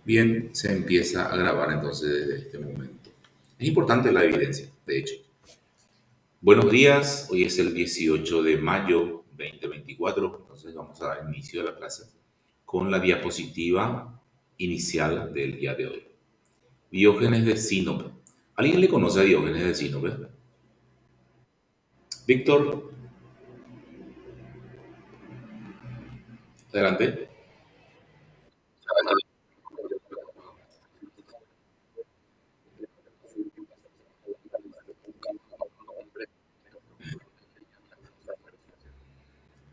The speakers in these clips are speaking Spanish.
Bien, se empieza a grabar entonces desde este momento. Es importante la evidencia, de hecho. Buenos días, hoy es el 18 de mayo 2024, entonces vamos a dar inicio a la clase con la diapositiva inicial del día de hoy. Diógenes de Sinope. ¿Alguien le conoce a Diógenes de Sinope? Víctor, adelante.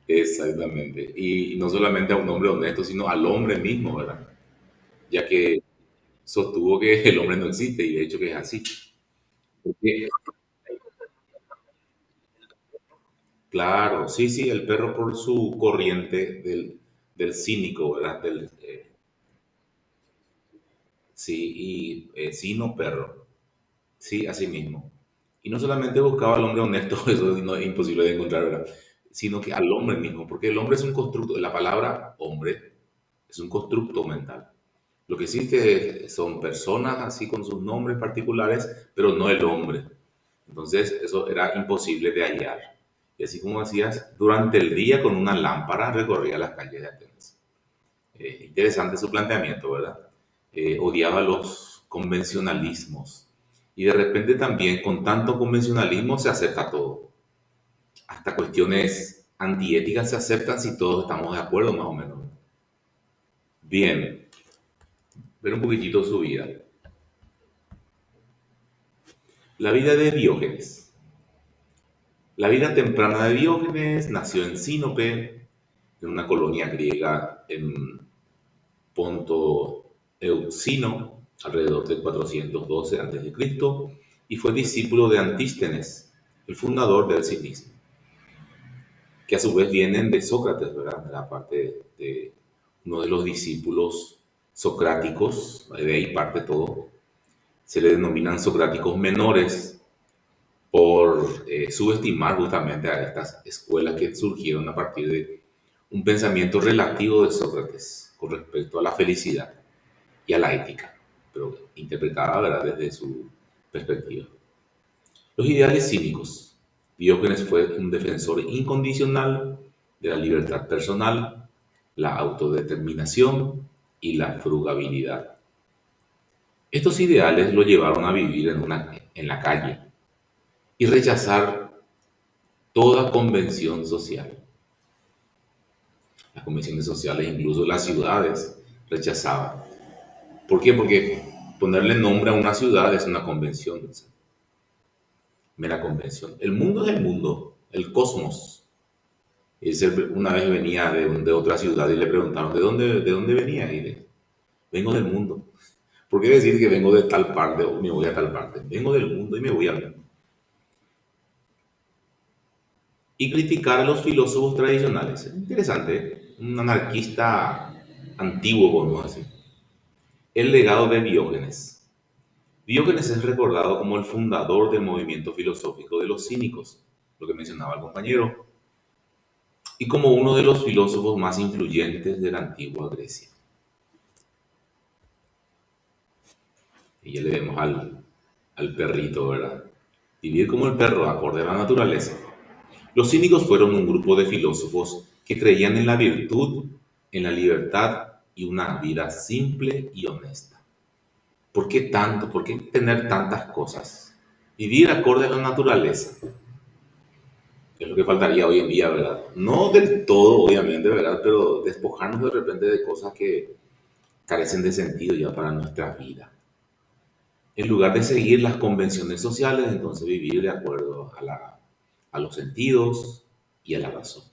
Exactamente. Y no solamente a un hombre honesto, sino al hombre mismo, ¿verdad? Ya que sostuvo que el hombre no existe y de hecho que es así. Porque claro, sí, sí, el perro por su corriente del cínico, ¿verdad? Sí, y sino perro, sí, así mismo. Y no solamente buscaba al hombre honesto, eso no es imposible de encontrar, ¿verdad? Sino que al hombre mismo, porque el hombre es un constructo, la palabra hombre es un constructo mental. Lo que sí es que son personas así con sus nombres particulares, pero no el hombre. Entonces, eso era imposible de hallar. Y así como decías, durante el día con una lámpara recorría las calles de Atenas. Interesante su planteamiento, ¿verdad? Odiaba los convencionalismos. Y de repente también con tanto convencionalismo se acepta todo. Hasta cuestiones antiéticas se aceptan si todos estamos de acuerdo, más o menos. Bien, ver un poquitito su vida. La vida de Diógenes. La vida temprana de Diógenes nació en Sinope, en una colonia griega en Ponto Euxino, alrededor de 412 a.C., y fue discípulo de Antístenes, el fundador del cinismo, que a su vez vienen de Sócrates, ¿verdad? La parte de uno de los discípulos socráticos, de ahí parte todo. Se le denominan socráticos menores por subestimar justamente a estas escuelas que surgieron a partir de un pensamiento relativo de Sócrates con respecto a la felicidad y a la ética, pero interpretada, ¿verdad?, desde su perspectiva. Los ideales cívicos. Diógenes fue un defensor incondicional de la libertad personal, la autodeterminación y la frugabilidad. Estos ideales lo llevaron a vivir en la calle y rechazar toda convención social. Las convenciones sociales, incluso las ciudades, rechazaban. ¿Por qué? Porque ponerle nombre a una ciudad es una convención, mera convención. El mundo es el mundo, el cosmos. Una vez venía de otra ciudad y le preguntaron, ¿de dónde venía? Y le, vengo del mundo. ¿Por qué decir que vengo de tal parte o me voy a tal parte? Vengo del mundo y me voy al mundo. Y criticar a los filósofos tradicionales. Es interesante, ¿eh? Un anarquista antiguo, podemos decir. El legado de Diógenes. Diógenes es recordado como el fundador del movimiento filosófico de los cínicos, lo que mencionaba el compañero, y como uno de los filósofos más influyentes de la antigua Grecia. Y ya le vemos al perrito, ¿verdad? Vivir como el perro, acorde a la naturaleza. Los cínicos fueron un grupo de filósofos que creían en la virtud, en la libertad y una vida simple y honesta. ¿Por qué tanto? ¿Por qué tener tantas cosas? Vivir acorde a la naturaleza, que es lo que faltaría hoy en día, ¿verdad? No del todo, obviamente, ¿verdad? Pero despojarnos de repente de cosas que carecen de sentido ya para nuestra vida. En lugar de seguir las convenciones sociales, entonces vivir de acuerdo a los sentidos y a la razón.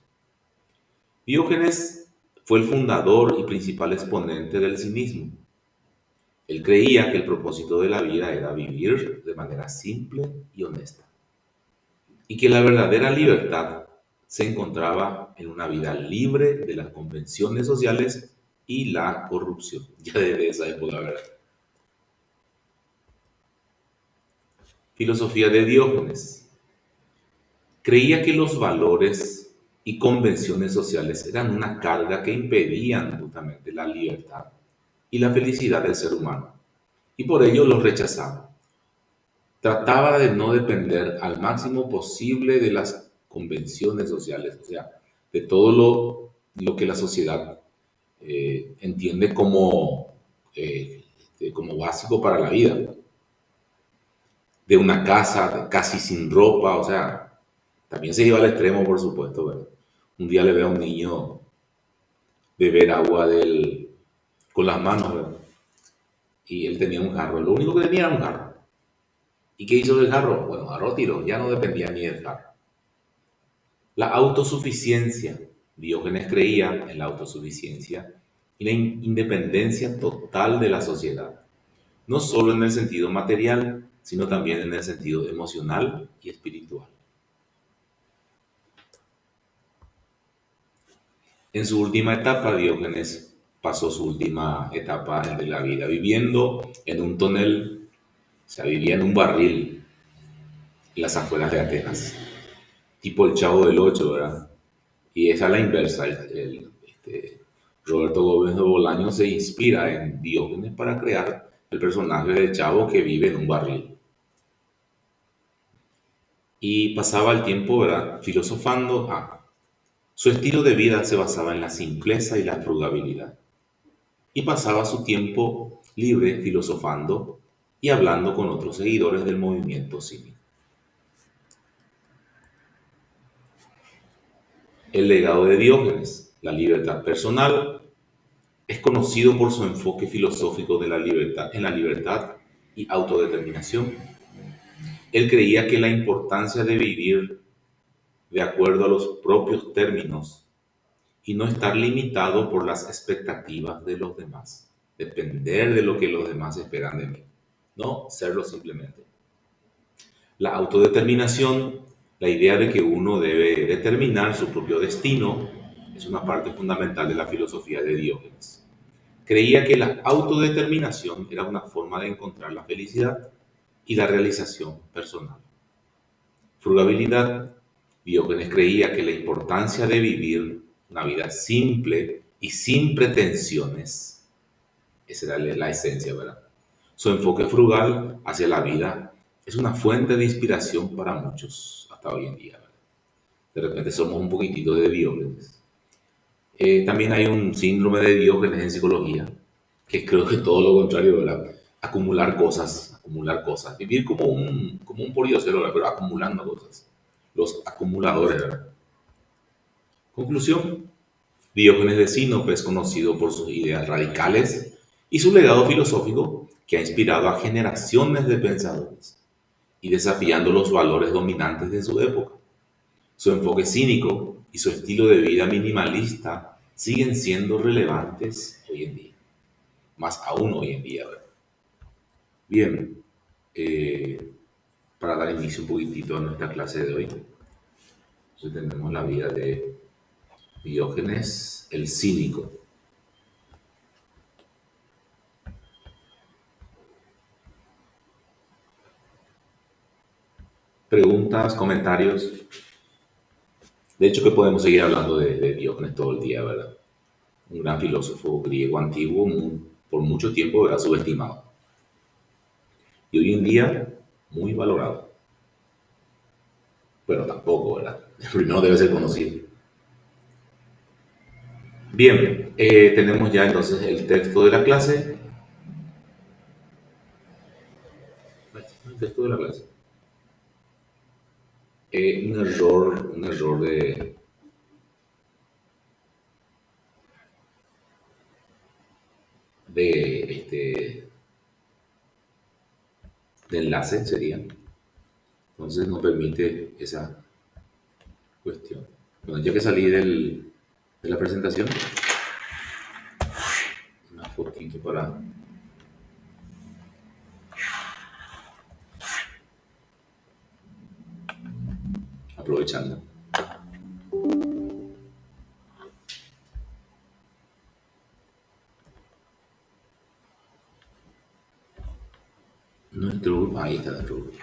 Diógenes fue el fundador y principal exponente del cinismo. Él creía que el propósito de la vida era vivir de manera simple y honesta, y que la verdadera libertad se encontraba en una vida libre de las convenciones sociales y la corrupción. Ya desde esa época, ¿verdad? Filosofía de Diógenes. Creía que los valores y convenciones sociales eran una carga que impedían justamente la libertad y la felicidad del ser humano, y por ello los rechazaba. Trataba de no depender al máximo posible de las convenciones sociales, o sea, de todo lo que la sociedad entiende como básico para la vida, de una casa casi sin ropa, o sea, también se iba al extremo, por supuesto, ¿verdad? Un día le veo a un niño beber agua con las manos, ¿verdad? Y él tenía un jarro, lo único que tenía era un jarro. ¿Y qué hizo del jarro? Bueno, agarró tiro, ya no dependía ni del jarro. La autosuficiencia. Diógenes creía en la autosuficiencia y la independencia total de la sociedad, no solo en el sentido material, sino también en el sentido emocional y espiritual. En su última etapa, Diógenes pasó su última etapa de la vida viviendo en un tonel, o sea, vivía en un barril en las afueras de Atenas, tipo el Chavo del Ocho, ¿verdad? Y esa es la inversa. Roberto Gómez de Bolaño se inspira en Diógenes para crear el personaje de Chavo que vive en un barril. Y pasaba el tiempo, ¿verdad? Filosofando. Su estilo de vida se basaba en la simpleza y la frugabilidad. Y pasaba su tiempo libre filosofando y hablando con otros seguidores del movimiento cívico. El legado de Diógenes, la libertad personal, es conocido por su enfoque filosófico de la libertad, en la libertad y autodeterminación. Él creía que la importancia de vivir de acuerdo a los propios términos y no estar limitado por las expectativas de los demás, depender de lo que los demás esperan de mí, no serlo simplemente. La autodeterminación, la idea de que uno debe determinar su propio destino, es una parte fundamental de la filosofía de Diógenes. Creía que la autodeterminación era una forma de encontrar la felicidad y la realización personal. Frugabilidad. Diógenes creía que la importancia de vivir una vida simple y sin pretensiones, esa era la esencia, ¿verdad? Su enfoque frugal hacia la vida es una fuente de inspiración para muchos hasta hoy en día, ¿verdad? De repente somos un poquitito de Diógenes. También hay un síndrome de Diógenes en psicología, que creo que todo lo contrario, ¿verdad? Acumular cosas, vivir como un pordiosero, ¿verdad? Pero acumulando cosas. Los acumuladores, ¿verdad? Conclusión, Diógenes de Sinope es conocido por sus ideas radicales y su legado filosófico que ha inspirado a generaciones de pensadores y desafiando los valores dominantes de su época. Su enfoque cínico y su estilo de vida minimalista siguen siendo relevantes hoy en día, más aún hoy en día, ¿verdad? Bien, eh, para dar inicio un poquitito a nuestra clase de hoy, entonces tenemos la vida de Diógenes el Cínico. Preguntas, comentarios. De hecho, que podemos seguir hablando de Diógenes todo el día, ¿verdad? Un gran filósofo griego antiguo, por mucho tiempo era subestimado. Y hoy en día, muy valorado. Pero tampoco, ¿verdad? Primero debe ser conocido. Bien, tenemos ya entonces el texto de la clase. El texto de la clase. Un error de de enlace sería. Entonces no permite esa cuestión. Bueno, ya que salí de la presentación, una fotito para aprovechando. Nuestro grupo, ahí está nuestro grupo.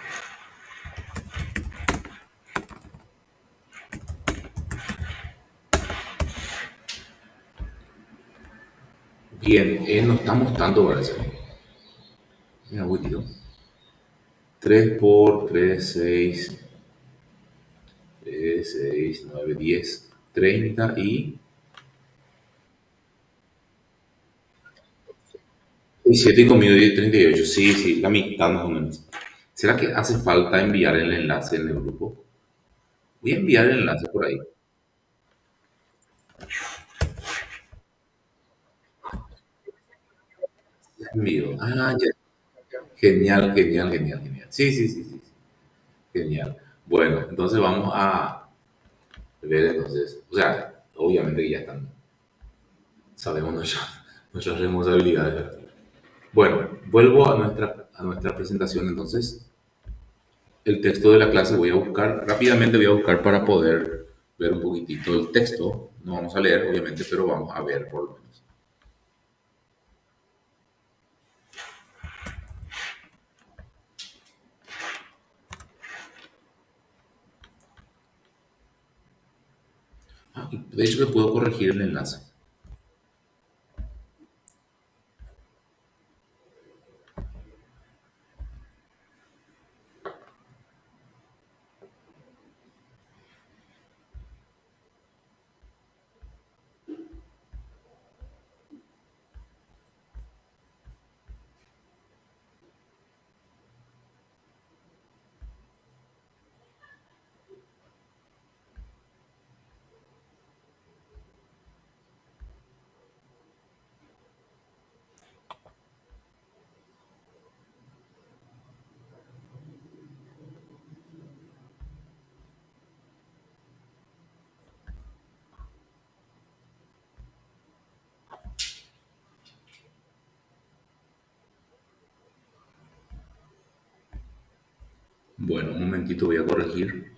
Bien, no estamos tanto, parece. Mira, voy, tiro. 3 por 3 6 3 6 9 10 30 y 7 y conmigo 10, 38. Sí, sí, la mitad más o menos. ¿Será que hace falta enviar el enlace en el grupo? Voy a enviar el enlace por ahí. Envío. Ah, ya. Genial, genial, genial, genial. Sí, sí, sí, sí, sí. Genial. Bueno, entonces vamos a ver entonces. O sea, obviamente que ya están, sabemos nuestras responsabilidades, ¿verdad? Bueno, vuelvo a nuestra presentación entonces. El texto de la clase voy a buscar, rápidamente voy a buscar para poder ver un poquitito el texto. No vamos a leer, obviamente, pero vamos a ver por lo menos. Ah, y de hecho que puedo corregir el enlace. Bueno, un momentito voy a corregir.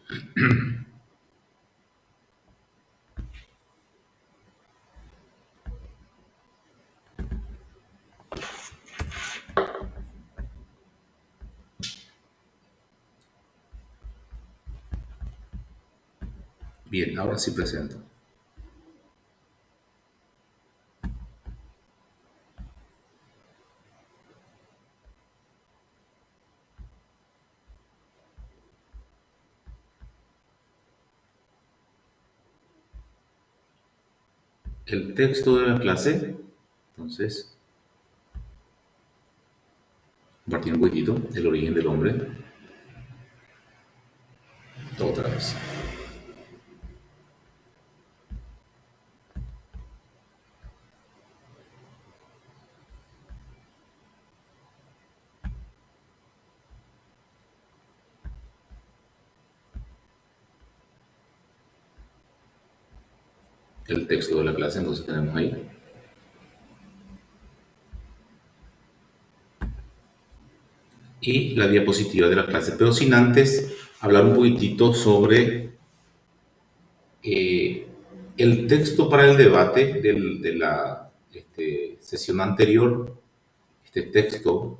Bien, ahora sí presento. El texto de la clase, entonces, compartir un poquitito, el origen del hombre, otra vez. El texto de la clase, entonces tenemos ahí. Y la diapositiva de la clase, pero sin antes hablar un poquitito sobre eh, el texto para el debate de la sesión anterior. Este texto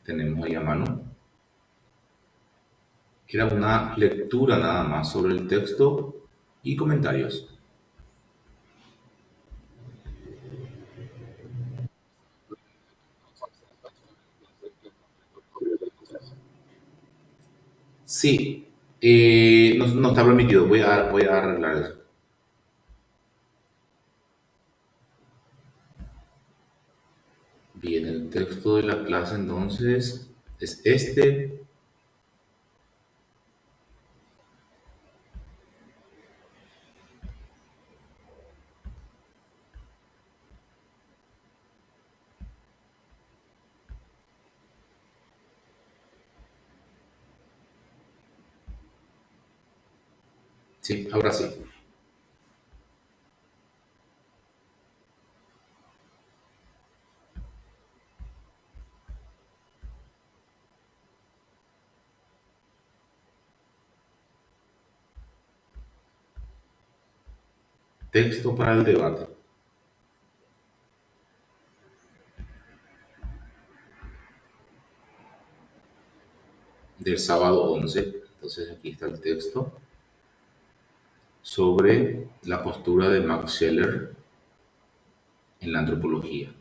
tenemos ahí a mano. Era una lectura nada más sobre el texto y comentarios. Sí, no, no está permitido. Voy a arreglar eso. Bien, el texto de la clase entonces es este. Sí, ahora sí. Texto para el debate del sábado 11. Entonces aquí está el texto sobre la postura de Max Scheler en la antropología,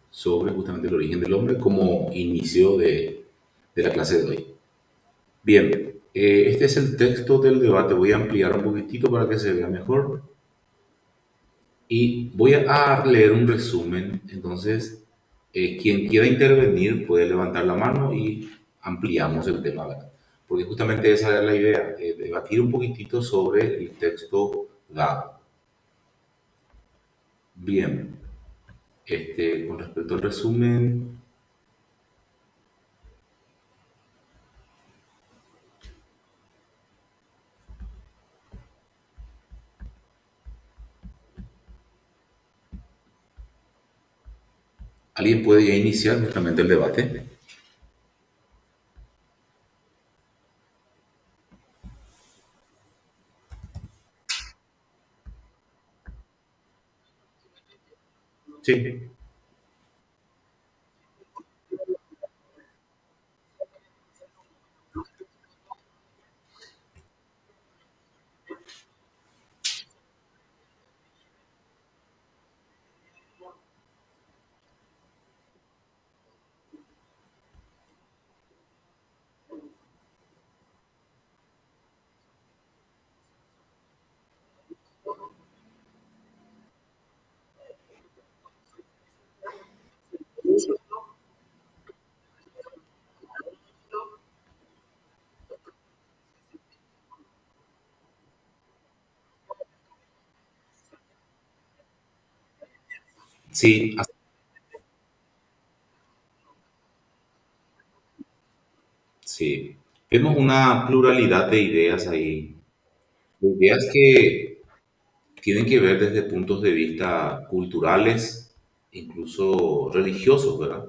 sobre justamente el origen del hombre como inicio de la clase de hoy. Bien, este es el texto del debate. Voy a ampliar un poquitito para que se vea mejor y voy a leer un resumen. Entonces, quien quiera intervenir puede levantar la mano y ampliamos el tema, ¿verdad? Porque justamente esa es la idea, debatir un poquitito sobre el texto dado. Bien, con respecto al resumen, ¿alguien puede ya iniciar justamente el debate? Sí, sí, sí. Vemos una pluralidad de ideas ahí, de ideas que tienen que ver desde puntos de vista culturales, incluso religiosos, ¿verdad?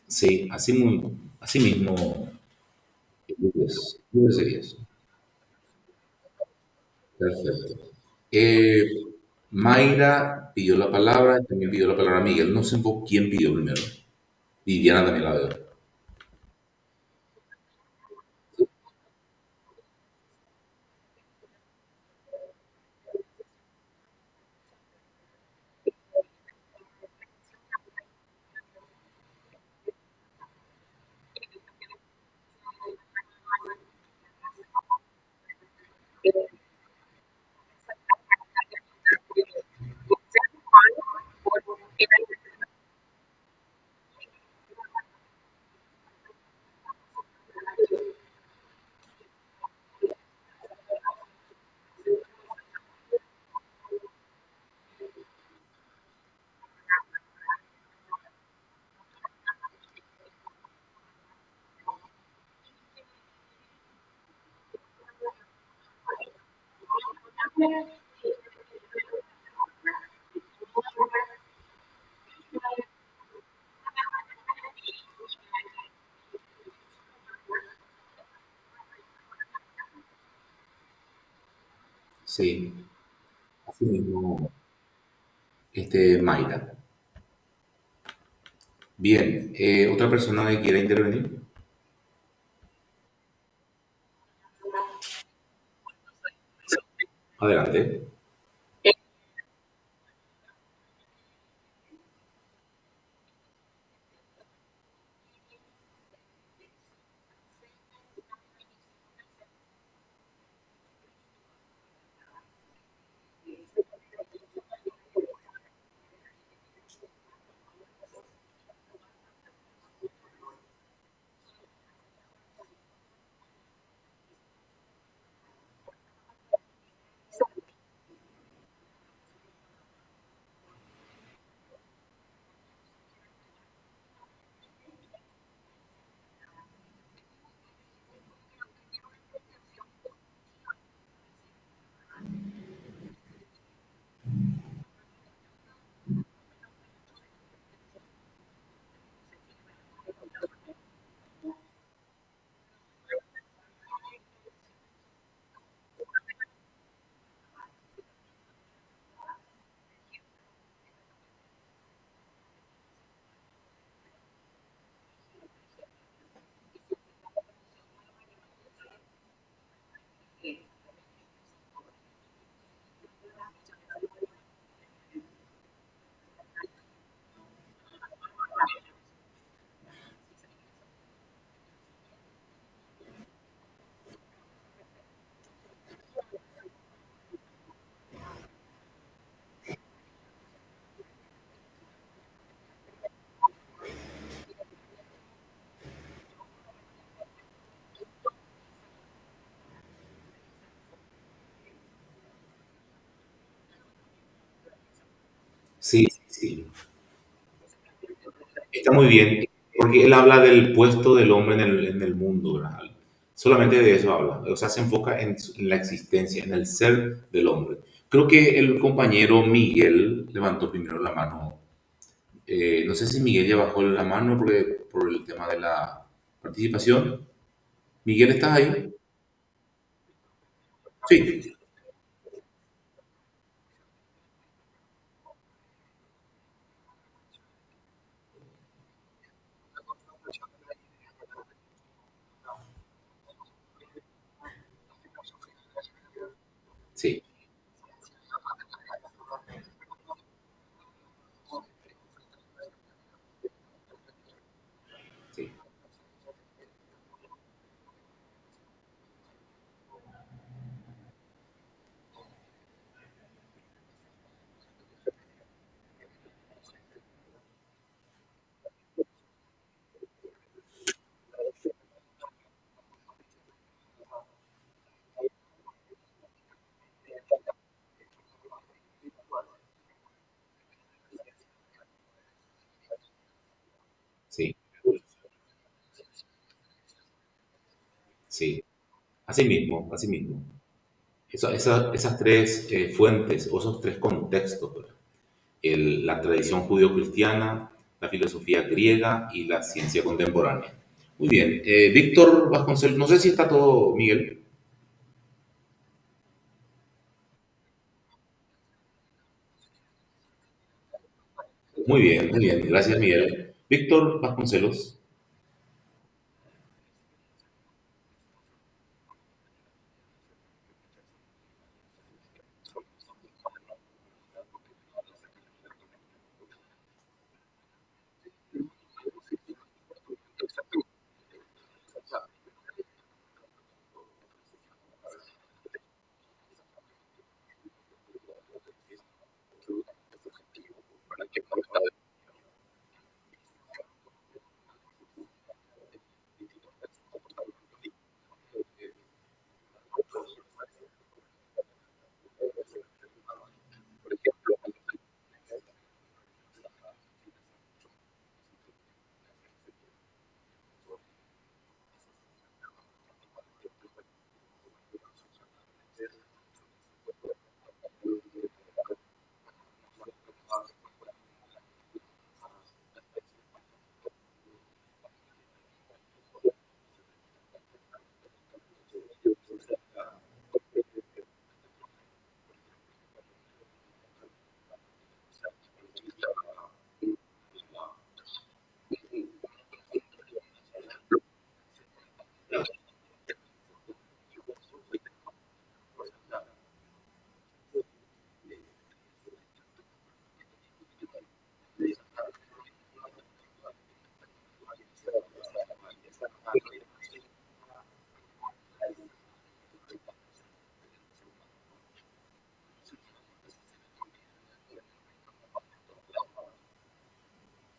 Sí, así mismo sería eso. Perfecto. Eh, Mayra pidió la palabra, también pidió la palabra Miguel. No sé un poco quién pidió primero. Viviana también la veo. Sí, así mismo, Mayra. Bien, ¿otra persona que quiera intervenir? Adelante. Sí, sí, está muy bien, porque él habla del puesto del hombre en el mundo, ¿verdad? Solamente de eso habla, o sea, se enfoca en la existencia, en el ser del hombre. Creo que el compañero Miguel levantó primero la mano. No sé si Miguel ya bajó la mano por el tema de la participación. Miguel, ¿estás ahí? Sí, sí, sí, sí, sí. Así mismo, así mismo. Esas tres fuentes o esos tres contextos, ¿verdad? La tradición judeocristiana, la filosofía griega y la ciencia contemporánea. Muy bien. Víctor Vasconcelos, no sé si está todo, Miguel. Muy bien, muy bien. Gracias, Miguel. Víctor Vasconcelos.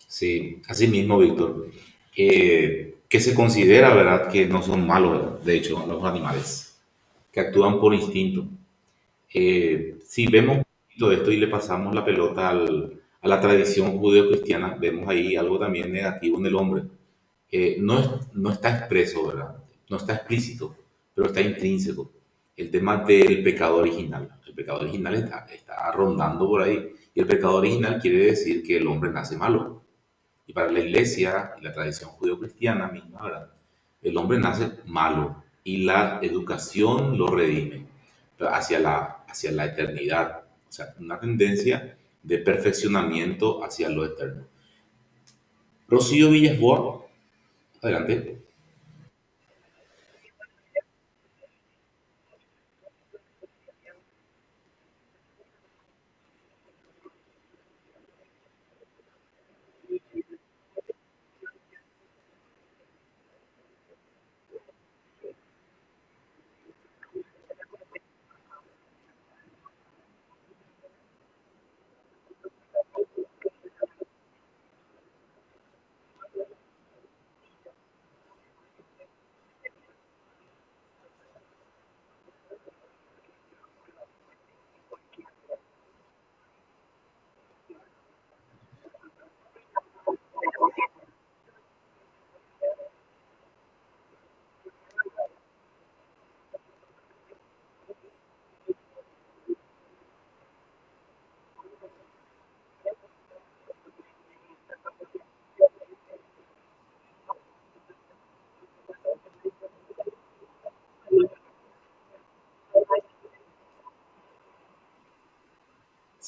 Sí, así mismo, Víctor. Que se considera, ¿verdad?, que no son malos, ¿verdad? De hecho, los animales, que actúan por instinto. Si vemos un poquito de esto y le pasamos la pelota a la tradición judeocristiana, vemos ahí algo también negativo en el hombre. No está expreso, ¿verdad? No está explícito, pero está intrínseco. El tema del pecado original. El pecado original está rondando por ahí. Y el pecado original quiere decir que el hombre nace malo. Y para la iglesia y la tradición judeocristiana misma, ¿verdad? El hombre nace malo y la educación lo redime hacia la eternidad. O sea, una tendencia de perfeccionamiento hacia lo eterno. Rocío Villasboa, adelante.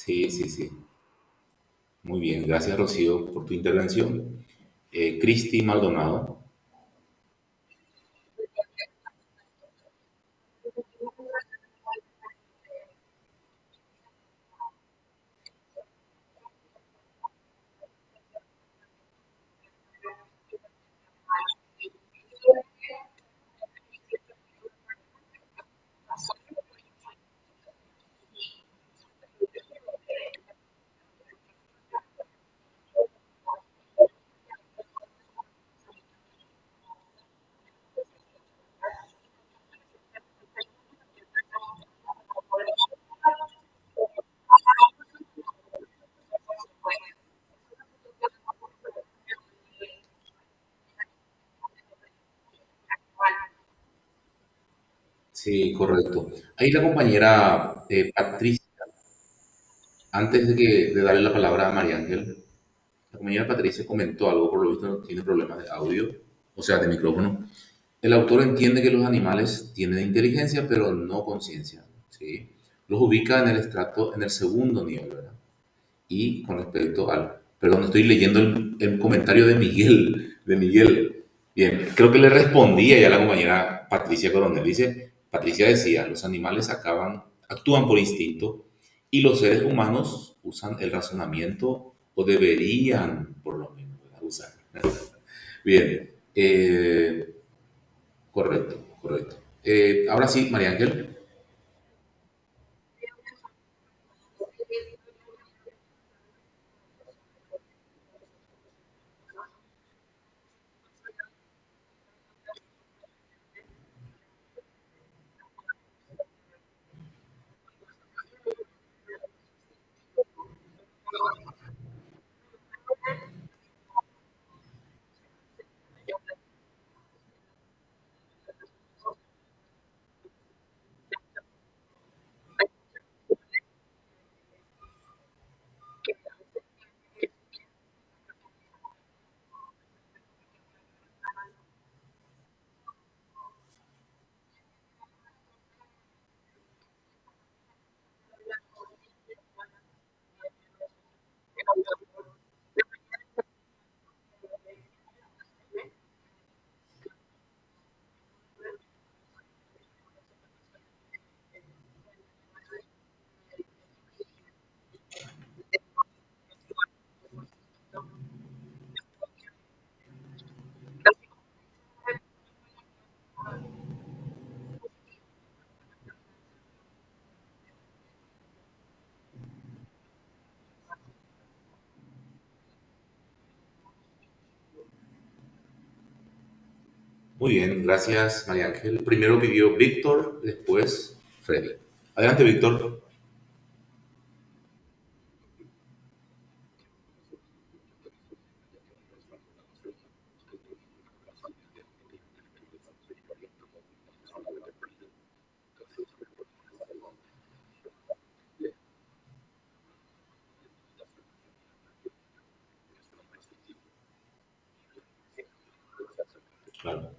Sí, sí, sí. Muy bien, gracias Rocío por tu intervención. Cristi Maldonado. Sí, correcto. Ahí la compañera Patricia, antes de darle la palabra a María Ángel, la compañera Patricia comentó algo, por lo visto no tiene problemas de audio, o sea, de micrófono. El autor entiende que los animales tienen inteligencia, pero no conciencia, ¿sí? Los ubica en el estrato, en el segundo nivel, ¿verdad? Y con respecto al, perdón, estoy leyendo el comentario de Miguel. Bien, creo que le respondía ya la compañera Patricia Coronel. Dice, Patricia decía, los animales actúan por instinto y los seres humanos usan el razonamiento o deberían, por lo menos, ¿verdad? Usar. Bien, correcto, correcto. Ahora sí, María Ángel. Muy bien, gracias María Ángel. Primero pidió Víctor, después Freddy. Adelante, Víctor. Claro.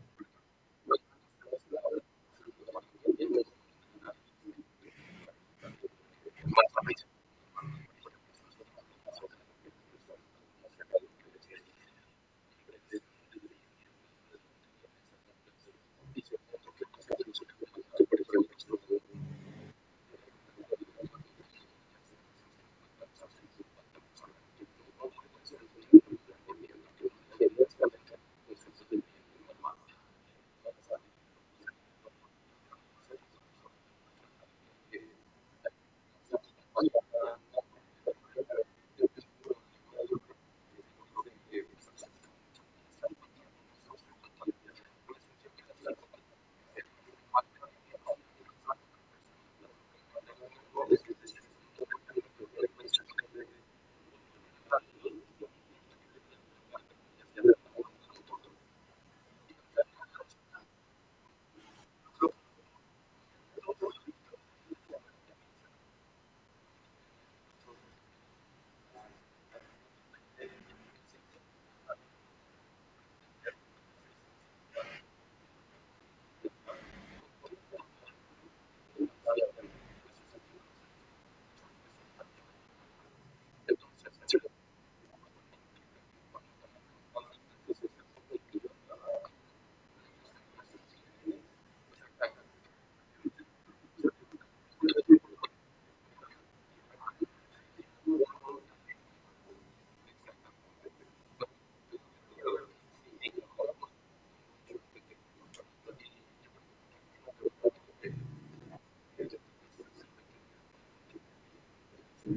Sí.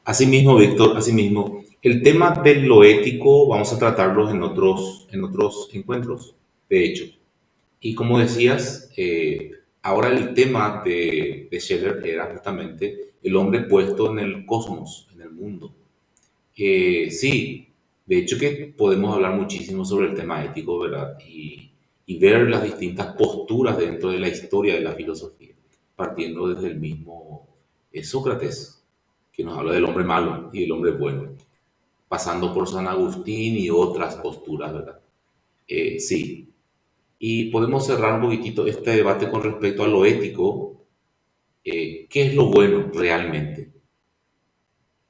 Asimismo, Víctor, asimismo, el tema de lo ético vamos a tratarlo en otros encuentros, de hecho. Y como decías, ahora el tema de Scheller era justamente el hombre puesto en el cosmos, en el mundo. Sí, de hecho que podemos hablar muchísimo sobre el tema ético, ¿verdad? Y ver las distintas posturas dentro de la historia de la filosofía, partiendo desde el mismo Sócrates, que nos habla del hombre malo y del hombre bueno, pasando por San Agustín y otras posturas, ¿verdad? Sí, y podemos cerrar un poquitito este debate con respecto a lo ético. ¿Qué es lo bueno realmente?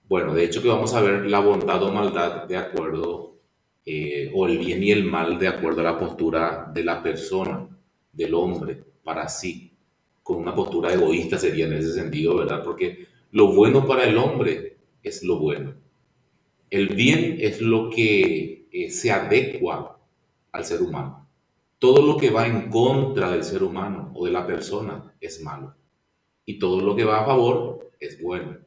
Bueno, de hecho que vamos a ver la bondad o maldad de acuerdo, o el bien y el mal de acuerdo a la postura de la persona, del hombre, para sí. Con una postura egoísta sería en ese sentido, ¿verdad? Porque lo bueno para el hombre es lo bueno. El bien es lo que se adecua al ser humano. Todo lo que va en contra del ser humano o de la persona es malo. Y todo lo que va a favor es bueno.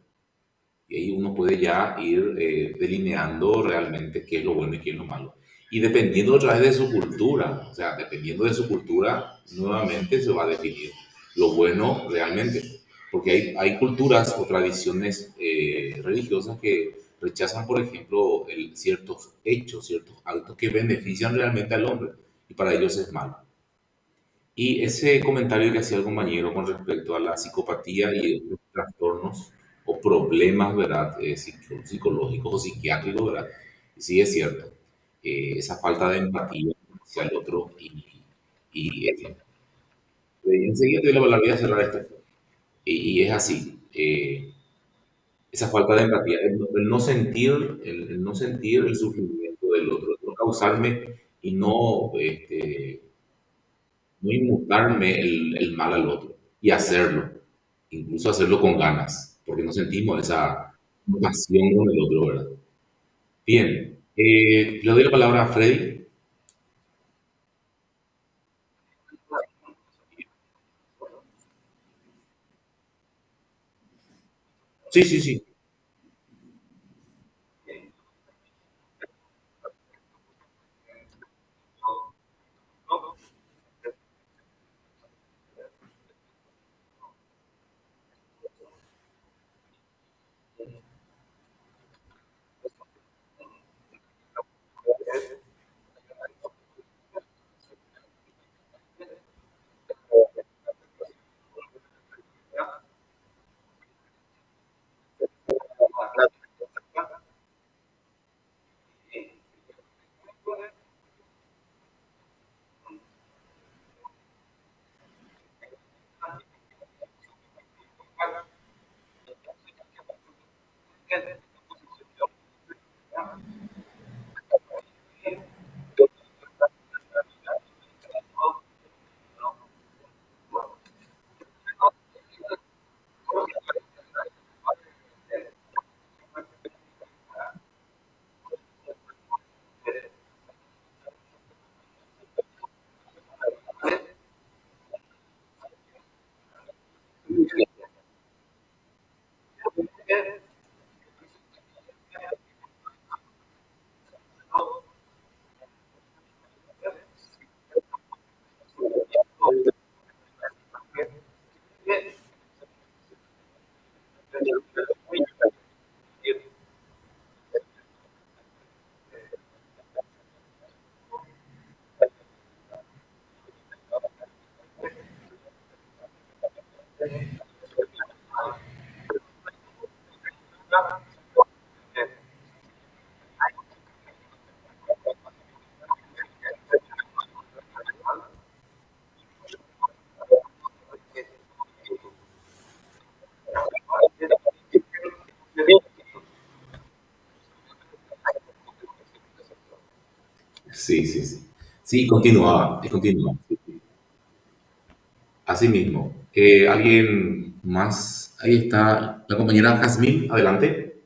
Y ahí uno puede ya ir delineando realmente qué es lo bueno y qué es lo malo. Y dependiendo otra vez de su cultura, o sea, dependiendo de su cultura, nuevamente se va a definir lo bueno realmente. Porque hay culturas o tradiciones religiosas que rechazan, por ejemplo, ciertos hechos, ciertos actos que benefician realmente al hombre y para ellos es malo. Y ese comentario que hacía el compañero con respecto a la psicopatía y los trastornos o problemas, ¿verdad? Psicológicos o psiquiátricos, ¿verdad? Sí es cierto. Esa falta de empatía hacia el otro y enseguida te doy la palabra, voy a cerrar esto. Y es así. Esa falta de empatía, el no sentir el sufrimiento del otro, el no causarme y no no inmutarme el mal al otro y hacerlo, incluso hacerlo con ganas, porque no sentimos esa pasión con el otro, ¿verdad? Bien, le doy la palabra a Freddy. Sí, sí, sí. Sí, sí, sí. Sí, continuaba, continuaba. Asimismo, alguien más, ahí está la compañera Jazmín, adelante.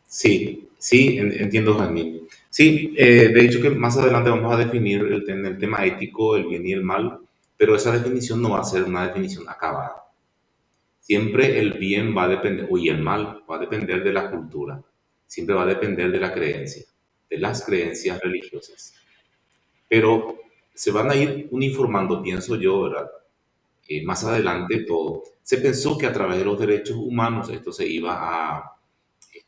Sí, sí, entiendo, Jazmín. Sí, de hecho que más adelante vamos a definir el tema ético, el bien y el mal, pero esa definición no va a ser una definición acabada. Siempre el bien va a depender, y el mal va a depender de la cultura, siempre va a depender de la creencia, de las creencias religiosas. Pero se van a ir uniformando, pienso yo, ¿verdad? Más adelante todo. Se pensó que a través de los derechos humanos esto se iba a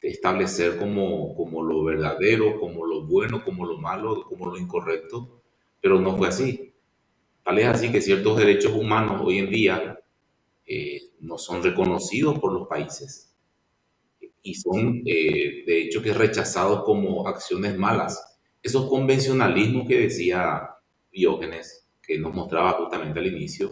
establecer como lo verdadero, como lo bueno, como lo malo, como lo incorrecto, pero no fue así. Tal es así que ciertos derechos humanos hoy en día no son reconocidos por los países y son, de hecho, que rechazados como acciones malas. Esos convencionalismos que decía Diógenes, que nos mostraba justamente al inicio,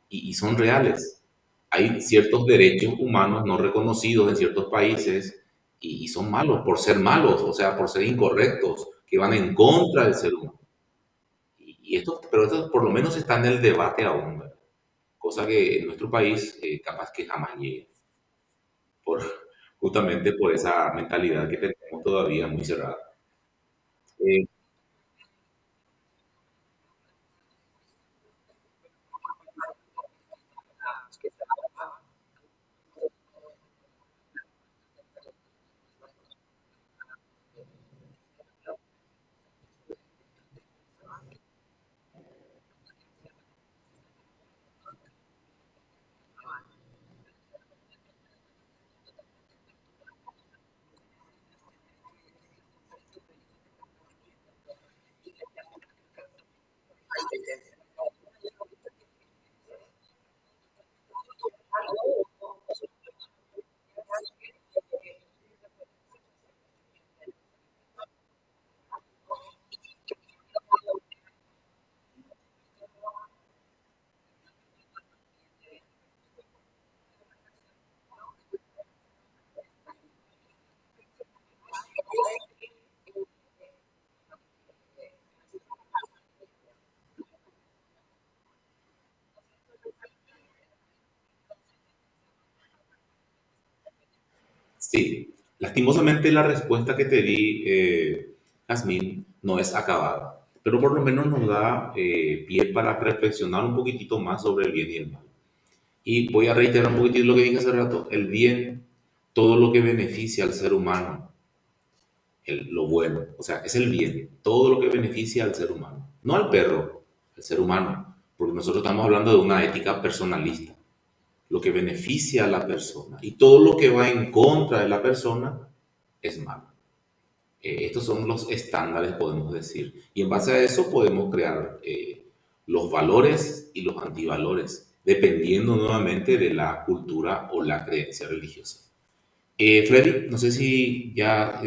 y son reales. Hay ciertos derechos humanos no reconocidos en ciertos países y son malos por ser malos, o sea, por ser incorrectos, que van en contra del ser humano. Y esto, pero esto por lo menos está en el debate aún, ¿verdad? Cosa que en nuestro país capaz que jamás llegue por, justamente por esa mentalidad que tenemos todavía muy cerrada. Eh, Sí, lastimosamente la respuesta que te di, Jazmín, no es acabada, pero por lo menos nos da pie para reflexionar un poquitito más sobre el bien y el mal. Y voy a reiterar un poquitito lo que dije hace rato, el bien, todo lo que beneficia al ser humano, lo bueno, o sea, es el bien, todo lo que beneficia al ser humano, no al perro, al ser humano, porque nosotros estamos hablando de una ética personalista, lo que beneficia a la persona y todo lo que va en contra de la persona es malo. Estos son los estándares, podemos decir, y en base a eso podemos crear los valores y los antivalores, dependiendo nuevamente de la cultura o la creencia religiosa. Freddy, no sé si ya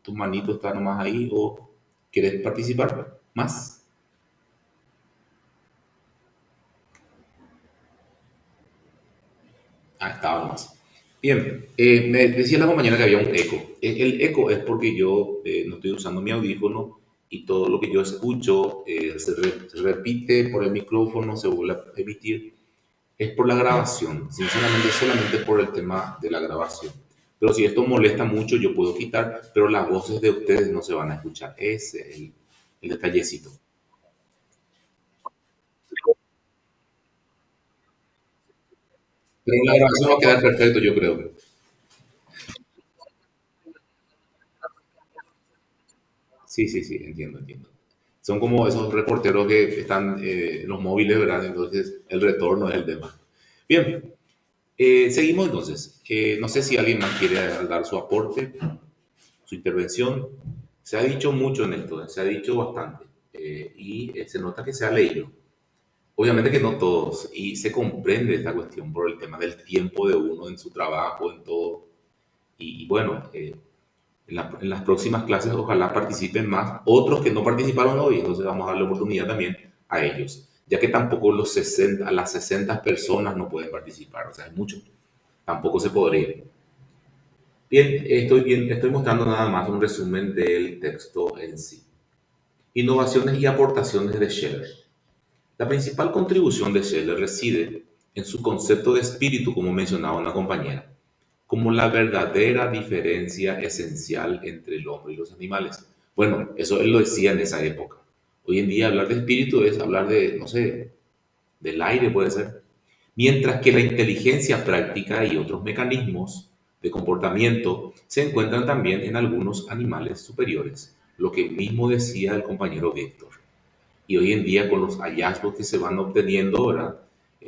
tu manito está nomás ahí o quieres participar más. Ah, estaba nomás. Bien, me decía la compañera que había un eco. El eco es porque yo no estoy usando mi audífono y todo lo que yo escucho se repite por el micrófono, se vuelve a emitir. Es por la grabación, sinceramente solamente por el tema de la grabación. Pero si esto molesta mucho, yo puedo quitar, pero las voces de ustedes no se van a escuchar. Ese es el detallecito. Pero la grabación va a quedar perfecto, yo creo. Sí, sí, sí, entiendo, entiendo. Son como esos reporteros que están en los móviles, ¿verdad? Entonces el retorno es el tema. Bien, seguimos entonces. No sé si alguien más quiere dar su aporte, su intervención. Se ha dicho mucho en esto, se ha dicho bastante y se nota que se ha leído. Obviamente que no todos, y se comprende esta cuestión por el tema del tiempo de uno en su trabajo, en todo. Y bueno, en las próximas clases ojalá participen más otros que no participaron hoy, entonces vamos a darle oportunidad también a ellos, ya que tampoco las 60 personas no pueden participar, o sea, es mucho, tampoco se podría. Bien, estoy mostrando nada más un resumen del texto en sí. Innovaciones y aportaciones de Scheller. La principal contribución de Scheller reside en su concepto de espíritu, como mencionaba una compañera, como la verdadera diferencia esencial entre el hombre y los animales. Bueno, eso él lo decía en esa época. Hoy en día hablar de espíritu es hablar de, no sé, del aire puede ser. Mientras que la inteligencia práctica y otros mecanismos de comportamiento se encuentran también en algunos animales superiores, lo que mismo decía el compañero Víctor. Y hoy en día con los hallazgos que se van obteniendo, ¿verdad?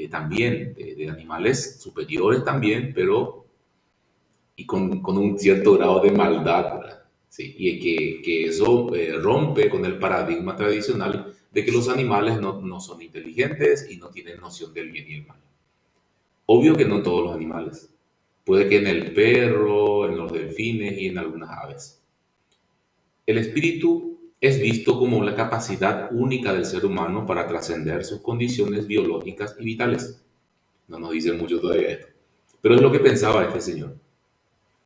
También de animales superiores también, pero y con un cierto grado de maldad, ¿verdad? Sí, y que eso rompe con el paradigma tradicional de que los animales no son inteligentes y no tienen noción del bien y el mal. Obvio que no en todos los animales. Puede que en el perro, en los delfines y en algunas aves. El espíritu es visto como la capacidad única del ser humano para trascender sus condiciones biológicas y vitales. No nos dice mucho todavía esto. Pero es lo que pensaba este señor.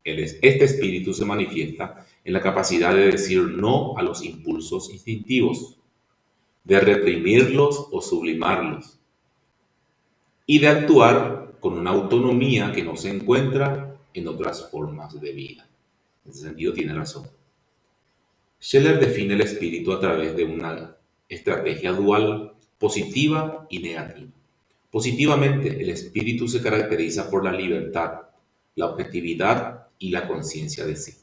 Este espíritu se manifiesta en la capacidad de decir no a los impulsos instintivos, de reprimirlos o sublimarlos, y de actuar con una autonomía que no se encuentra en otras formas de vida. En ese sentido tiene razón. Scheller define el espíritu a través de una estrategia dual, positiva y negativa. Positivamente, el espíritu se caracteriza por la libertad, la objetividad y la conciencia de sí.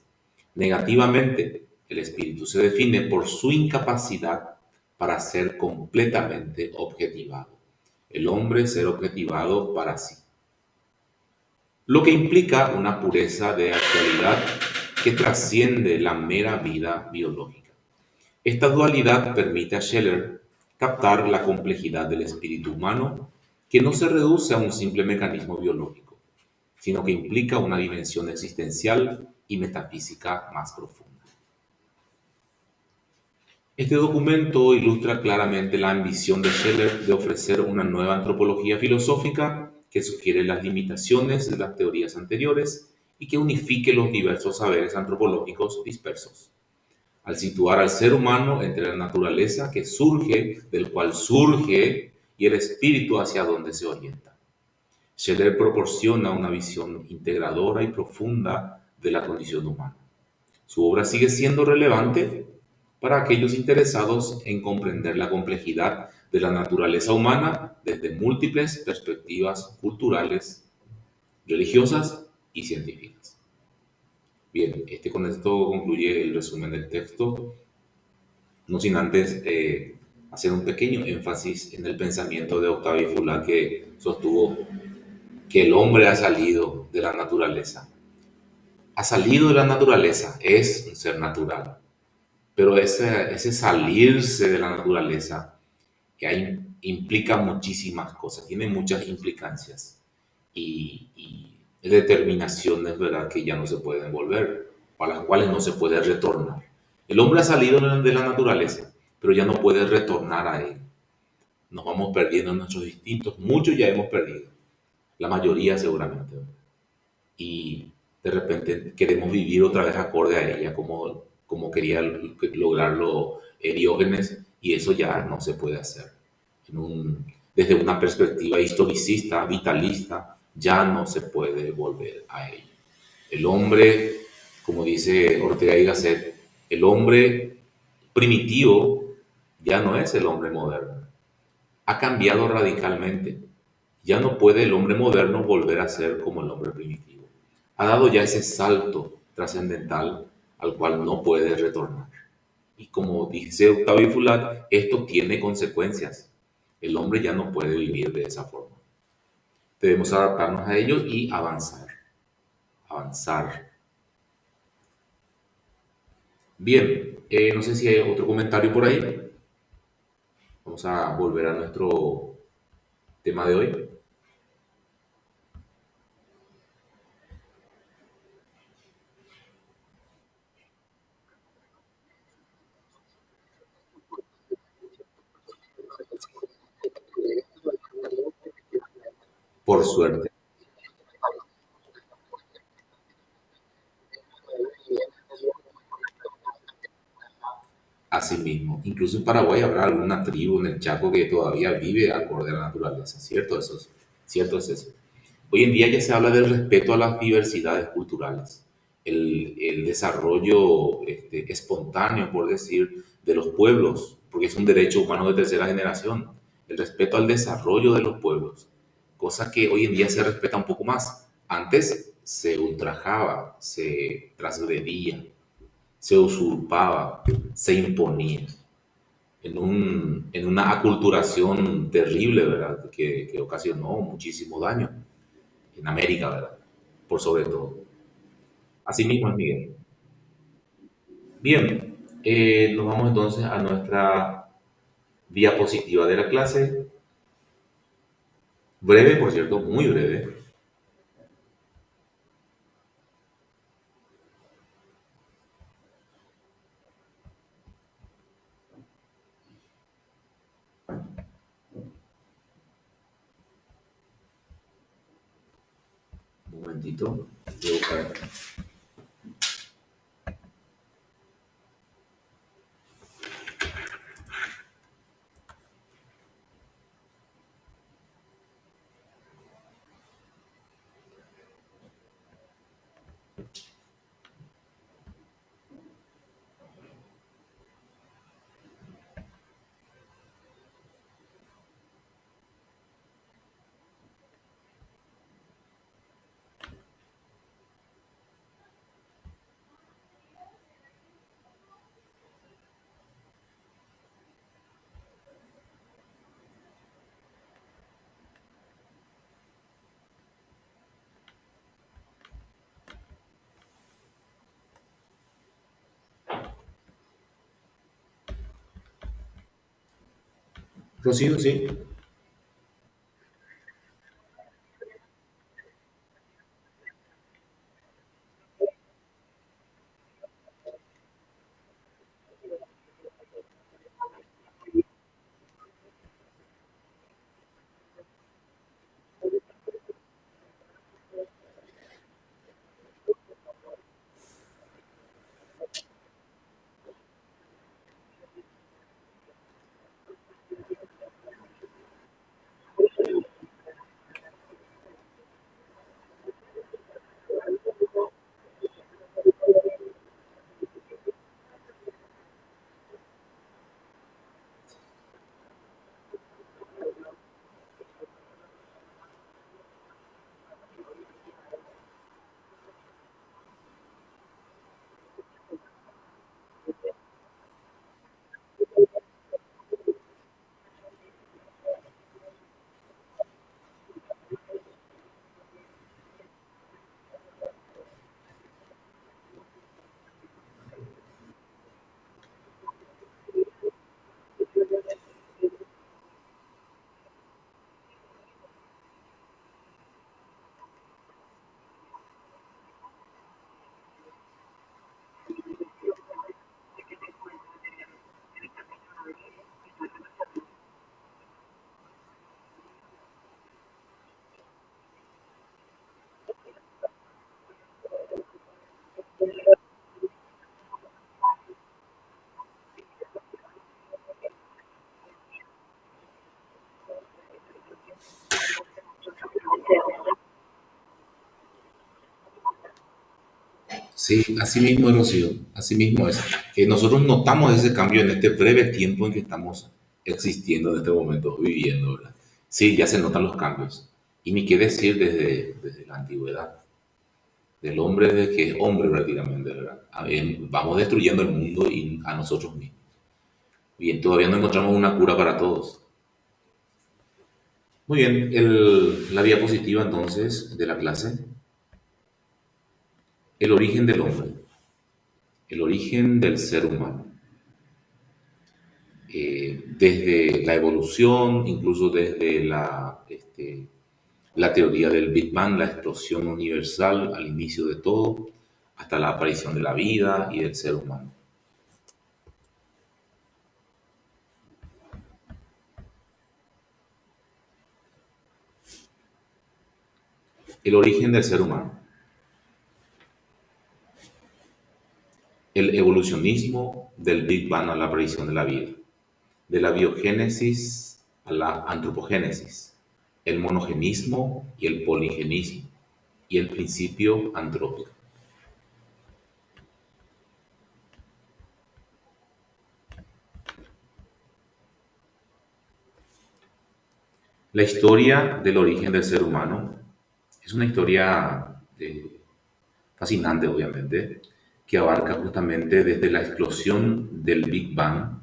Negativamente, el espíritu se define por su incapacidad para ser completamente objetivado. El hombre ser objetivado para sí, lo que implica una pureza de actualidad que trasciende la mera vida biológica. Esta dualidad permite a Scheller captar la complejidad del espíritu humano, que no se reduce a un simple mecanismo biológico, sino que implica una dimensión existencial y metafísica más profunda. Este documento ilustra claramente la ambición de Scheller de ofrecer una nueva antropología filosófica que sugiere las limitaciones de las teorías anteriores y que unifique los diversos saberes antropológicos dispersos, al situar al ser humano entre la naturaleza que surge, del cual surge, y el espíritu hacia donde se orienta. Scheller proporciona una visión integradora y profunda de la condición humana. Su obra sigue siendo relevante para aquellos interesados en comprender la complejidad de la naturaleza humana desde múltiples perspectivas culturales, religiosas y científicas. Bien, con esto concluye el resumen del texto, no sin antes hacer un pequeño énfasis en el pensamiento de Octavio Fulá, que sostuvo que el hombre ha salido de la naturaleza. Ha salido de la naturaleza, es un ser natural, pero ese salirse de la naturaleza que implica muchísimas cosas, tiene muchas implicancias y determinaciones, ¿verdad?, que ya no se pueden volver, para las cuales no se puede retornar. El hombre ha salido de la naturaleza, pero ya no puede retornar a él. Nos vamos perdiendo en nuestros instintos, muchos ya hemos perdido, la mayoría seguramente, ¿verdad? Y de repente queremos vivir otra vez acorde a ella, como quería lograrlo Diógenes, y eso ya no se puede hacer. Desde una perspectiva historicista, vitalista, ya no se puede volver a ello. El hombre, como dice Ortega y Gasset, el hombre primitivo ya no es el hombre moderno. Ha cambiado radicalmente. Ya no puede el hombre moderno volver a ser como el hombre primitivo. Ha dado ya ese salto trascendental al cual no puede retornar. Y como dice Octavio Fulat, esto tiene consecuencias. El hombre ya no puede vivir de esa forma. Debemos adaptarnos a ellos y avanzar. Avanzar. Bien, no sé si hay otro comentario por ahí. Vamos a volver a nuestro tema de hoy. Por suerte. Así mismo, incluso en Paraguay habrá alguna tribu en el Chaco que todavía vive acorde a la naturaleza, ¿cierto? Cierto es eso. Hoy en día ya se habla del respeto a las diversidades culturales, el desarrollo espontáneo, por decir, de los pueblos, porque es un derecho humano de tercera generación, el respeto al desarrollo de los pueblos, cosa que hoy en día se respeta un poco más. Antes se ultrajaba, se transgredía, se usurpaba, se imponía en una aculturación terrible, ¿verdad? Que ocasionó muchísimo daño en América, ¿verdad? Por sobre todo. Así mismo es Miguel. Bien, nos vamos entonces a nuestra diapositiva de la clase. Breve, por cierto, muy breve. Un momentito. Voy a buscar. Rocío, sí. Sí, así mismo es, Rocío, así mismo es. Nosotros notamos ese cambio en este breve tiempo en que estamos existiendo en este momento, viviendo, ¿verdad? Sí, ya se notan los cambios. Y ni qué decir desde la antigüedad, del hombre desde que es hombre prácticamente, ¿verdad? Vamos destruyendo el mundo y a nosotros mismos. Bien, todavía no encontramos una cura para todos. Muy bien, la diapositiva entonces de la clase, el origen del hombre, el origen del ser humano. Desde la evolución, incluso desde la teoría del Big Bang, la explosión universal al inicio de todo, hasta la aparición de la vida y del ser humano. El origen del ser humano, el evolucionismo del Big Bang a la aparición de la vida, de la biogénesis a la antropogénesis, el monogenismo y el poligenismo, y el principio antrópico. La historia del origen del ser humano es una historia fascinante, obviamente, que abarca justamente desde la explosión del Big Bang,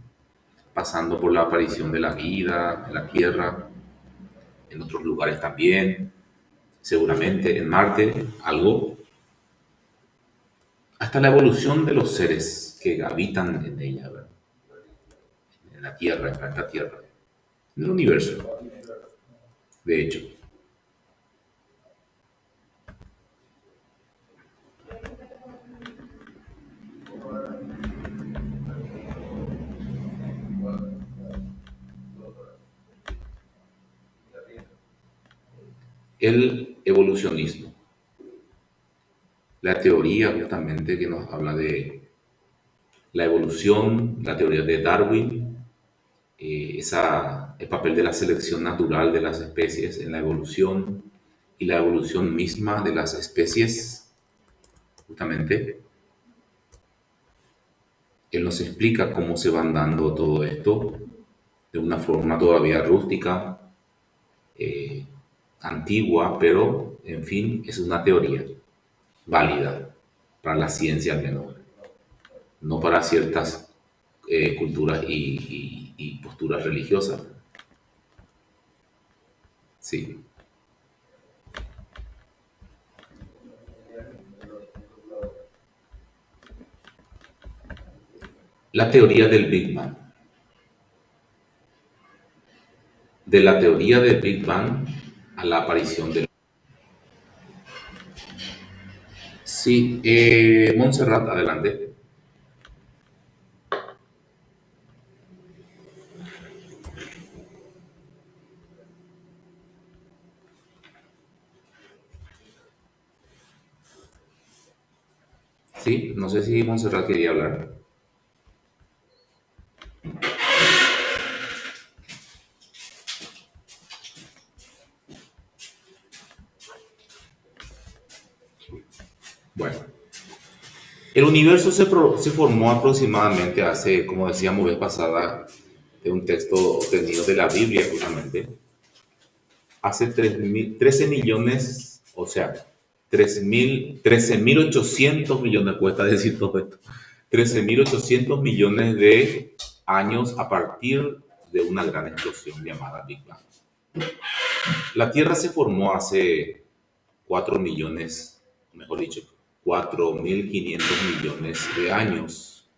pasando por la aparición de la vida en la Tierra, en otros lugares también, seguramente en Marte, algo, hasta la evolución de los seres que habitan en ella, ¿verdad? En la Tierra, en el planeta Tierra, en el universo, de hecho. El evolucionismo, la teoría justamente que nos habla de la evolución, la teoría de Darwin, el papel de la selección natural de las especies en la evolución y la evolución misma de las especies, justamente, él nos explica cómo se van dando todo esto de una forma todavía rústica, eh, antigua, pero en fin, es una teoría válida para la ciencia al menos, no para ciertas culturas y posturas religiosas. Sí. La teoría del Big Bang. De la teoría del Big Bang a la aparición del... Sí, Montserrat, adelante. Sí, no sé si Montserrat quería hablar. Bueno, el universo se formó aproximadamente hace, como decíamos vez pasada, de un texto obtenido de la Biblia justamente, hace 13 millones, o sea, 13.800 millones, cuesta decir todo esto, 13.800 millones de años a partir de una gran explosión llamada Big Bang. La Tierra se formó hace 4 millones, mejor dicho, 4.500 millones de años.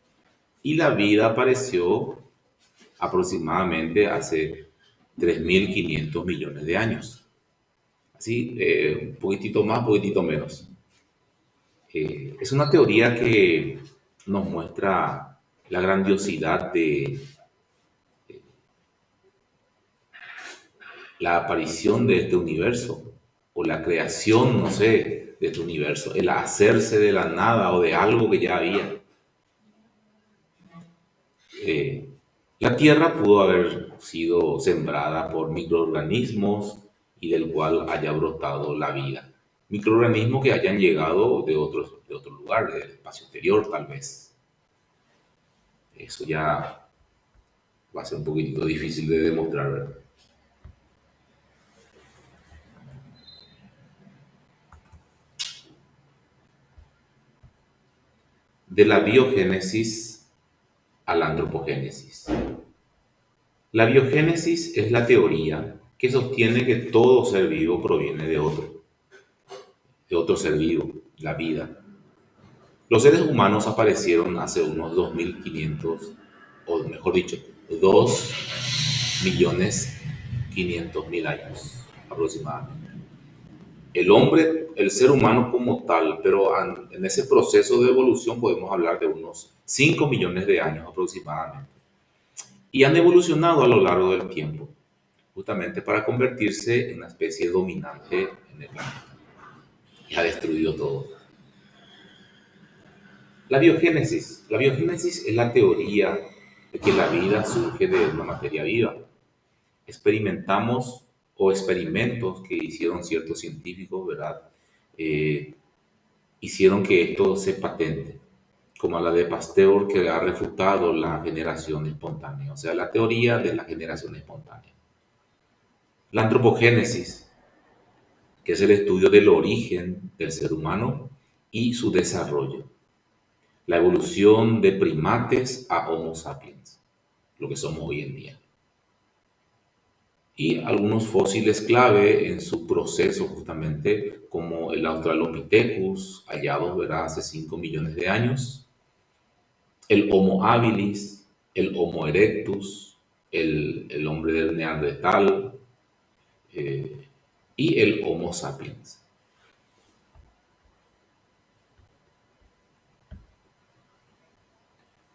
Y la vida apareció aproximadamente hace 3.500 millones de años. Así, un poquitito más, un poquitito menos. Es una teoría que nos muestra la grandiosidad de la aparición de este universo, o la creación, no sé, de este universo, el hacerse de la nada o de algo que ya había. Eh, la Tierra pudo haber sido sembrada por microorganismos y del cual haya brotado la vida. microorganismos que hayan llegado de otro lugar, del espacio exterior tal vez. Eso ya va a ser un poquitito difícil de demostrar, ¿verdad? De la biogénesis a la antropogénesis. La biogénesis es la teoría que sostiene que todo ser vivo proviene de otro ser vivo, la vida. Los seres humanos aparecieron hace unos 2500, o mejor dicho, 2.500.000 años aproximadamente. El hombre, el ser humano como tal, pero en ese proceso de evolución podemos hablar de unos 5 millones de años aproximadamente. Y han evolucionado a lo largo del tiempo, justamente para convertirse en una especie dominante en el planeta. Y ha destruido todo. La biogénesis es la teoría de que la vida surge de una materia viva. Experimentamos o experimentos que hicieron ciertos científicos, ¿verdad? Eh, hicieron que esto se patente, como la de Pasteur, que ha refutado la generación espontánea, o sea, la teoría de la generación espontánea. La antropogénesis, que es el estudio del origen del ser humano y su desarrollo, la evolución de primates a Homo sapiens, lo que somos hoy en día. Y algunos fósiles clave en su proceso justamente, como el Australopithecus, hallados, ¿verdad?, hace 5 millones de años, el Homo habilis, el Homo erectus, el hombre del Neandertal, eh, y el Homo sapiens.